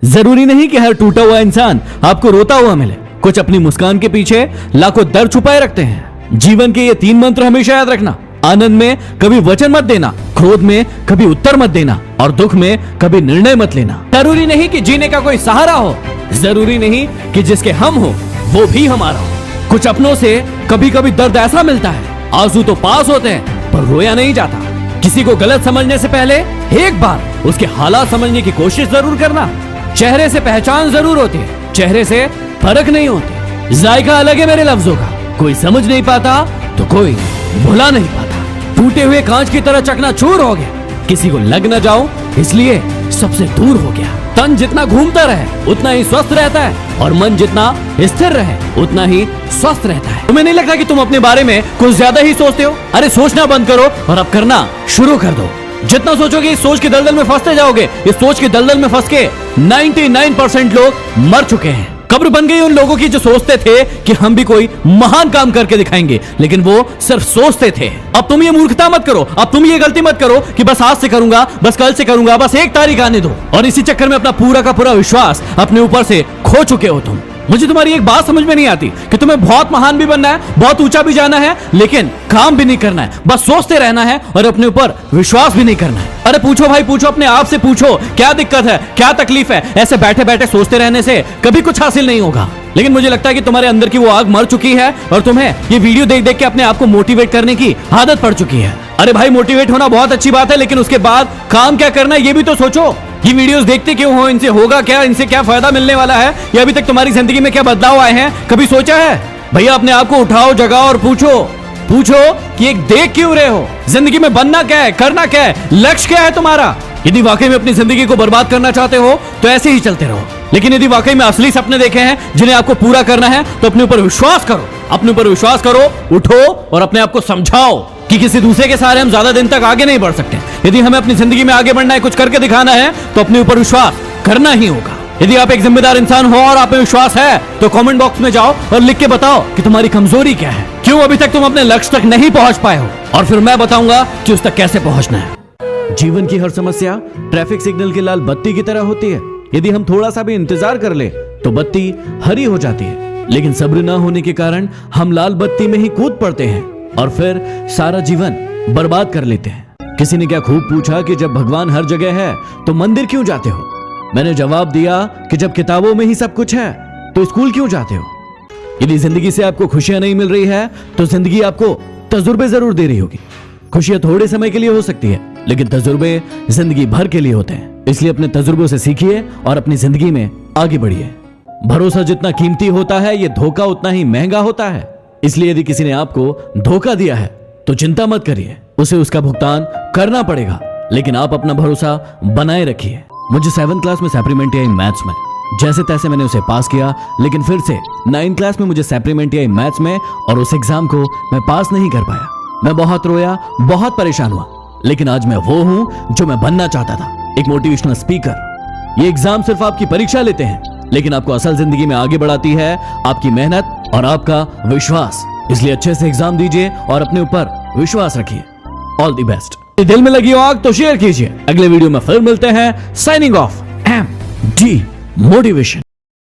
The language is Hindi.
जरूरी नहीं कि हर टूटा हुआ इंसान आपको रोता हुआ मिले। कुछ अपनी मुस्कान के पीछे लाखों दर्द छुपाए रखते हैं। जीवन के ये 3 मंत्र हमेशा याद रखना। आनंद में कभी वचन मत देना, क्रोध में कभी उत्तर मत देना और दुख में कभी निर्णय मत लेना। जरूरी नहीं कि जीने का कोई सहारा हो, जरूरी नहीं कि जिसके हम हो वो भी हमारा हो। कुछ अपनों से कभी कभी दर्द ऐसा मिलता है, आंसू तो पास होते हैं पर रोया नहीं जाता। किसी को गलत समझने से पहले एक बार उसके हालात समझने की कोशिश जरूर करना। चेहरे से पहचान जरूर होती है, चेहरे से फर्क नहीं होती। जायका अलग है मेरे लफ्जों का, कोई समझ नहीं पाता तो कोई भुला नहीं पाता। टूटे हुए कांच की तरह चकनाचूर हो गया, किसी को लग न जाऊं इसलिए सबसे दूर हो गया। तन जितना घूमता रहे उतना ही स्वस्थ रहता है और मन जितना स्थिर रहे उतना ही स्वस्थ रहता है। तुम्हें नहीं लगता कि तुम अपने बारे में कुछ ज्यादा ही सोचते हो? अरे सोचना बंद करो और अब करना शुरू कर दो। जितना सोचोगे इस सोच के दलदल में फंसते जाओगे। इस सोच के दलदल में फंस के 99% लोग मर चुके हैं। कब्र बन गई उन लोगों की जो सोचते थे कि हम भी कोई महान काम करके दिखाएंगे, लेकिन वो सिर्फ सोचते थे। अब तुम ये मूर्खता मत करो, अब तुम ये गलती मत करो कि बस आज से करूंगा, बस कल से करूंगा, बस 1 तारीख आने दो और इसी चक्कर में अपना पूरा का पूरा विश्वास अपने ऊपर से खो चुके हो तुम। मुझे तुम्हारी एक बात समझ में नहीं आती कि तुम्हें बहुत महान भी बनना है, बहुत ऊंचा भी जाना है, लेकिन काम भी नहीं करना है, बस सोचते रहना है और अपने ऊपर विश्वास भी नहीं करना है। अरे पूछो भाई, पूछो अपने आप से, पूछो क्या दिक्कत है, क्या तकलीफ है। ऐसे बैठे बैठे सोचते रहने से कभी कुछ हासिल नहीं होगा। लेकिन मुझे लगता है कि तुम्हारे अंदर की वो आग मर चुकी है और तुम्हें ये वीडियो देख देख के अपने आप को मोटिवेट करने की आदत पड़ चुकी है। अरे भाई, मोटिवेट होना बहुत अच्छी बात है, लेकिन उसके बाद काम क्या करना है ये भी तो सोचो। ये वीडियोस देखते क्यों हो? इनसे होगा क्या? इनसे क्या फायदा मिलने वाला है? या अभी तक तुम्हारी जिंदगी में क्या बदलाव आए हैं, कभी सोचा है? भैया अपने आप को उठाओ, जगाओ और पूछो कि एक देख क्यों रहे हो? जिंदगी में बनना क्या है, करना क्या है, लक्ष्य क्या है तुम्हारा? यदि वाकई में अपनी जिंदगी को बर्बाद करना चाहते हो तो ऐसे ही चलते रहो, लेकिन यदि वाकई में असली सपने देखे हैं जिन्हें आपको पूरा करना है तो अपने ऊपर विश्वास करो। अपने ऊपर विश्वास करो, उठो और अपने आप को समझाओ कि किसी दूसरे के सहारे हम ज्यादा दिन तक आगे नहीं बढ़ सकते। यदि हमें अपनी जिंदगी में आगे बढ़ना है, कुछ करके दिखाना है, तो अपने ऊपर विश्वास करना ही होगा। यदि आप एक जिम्मेदार इंसान हो और आप में विश्वास है तो कमेंट बॉक्स में जाओ और लिख के बताओ कि तुम्हारी कमजोरी क्या है, क्यों अभी तक तुम अपने लक्ष्य तक नहीं पहुंच पाए हो, और फिर मैं बताऊंगा कि उस तक कैसे पहुंचना है। जीवन की हर समस्या ट्रैफिक सिग्नल की लाल बत्ती की तरह होती है। यदि हम थोड़ा सा भी इंतजार कर ले तो बत्ती हरी हो जाती है, लेकिन सब्र ना होने के कारण हम लाल बत्ती में ही कूद पड़ते हैं और फिर सारा जीवन बर्बाद कर लेते हैं। किसी ने क्या खूब पूछा कि जब भगवान हर जगह है तो मंदिर क्यों जाते हो? मैंने जवाब दिया कि जब किताबों में ही सब कुछ है तो स्कूल क्यों जाते हो? यदि जिंदगी से आपको खुशियां नहीं मिल रही है तो जिंदगी आपको तजुर्बे जरूर दे रही होगी। खुशियां थोड़े समय के लिए हो सकती है, लेकिन तजुर्बे जिंदगी भर के लिए होते हैं। इसलिए अपने तजुर्बों से सीखिए और अपनी जिंदगी में आगे बढ़िए। भरोसा जितना कीमती होता है, ये धोखा उतना ही महंगा होता है। इसलिए यदि किसी ने आपको धोखा दिया है तो चिंता मत करिए, उसे उसका भुगतान करना पड़ेगा, लेकिन आप अपना भरोसा बनाए रखिए। मुझे 7th क्लास में सप्लीमेंट्री आई मैथ्स में, जैसे तैसे मैंने उसे पास किया, लेकिन फिर से 9th क्लास में मुझे सप्लीमेंट्री आई मैथ्स में और उस एग्जाम को मैं पास नहीं कर पाया। मैं बहुत रोया, बहुत परेशान हुआ, लेकिन आज मैं वो हूं जो मैं बनना चाहता था, एक मोटिवेशनल स्पीकर। ये एग्जाम सिर्फ आपकी परीक्षा लेते हैं, लेकिन आपको असल जिंदगी में आगे बढ़ाती है आपकी मेहनत और आपका विश्वास। इसलिए अच्छे से एग्जाम दीजिए और अपने ऊपर विश्वास रखिए। All the best. दिल में लगी हो आग तो शेयर कीजिए। अगले वीडियो में फिर मिलते हैं। Signing off, MD motivation.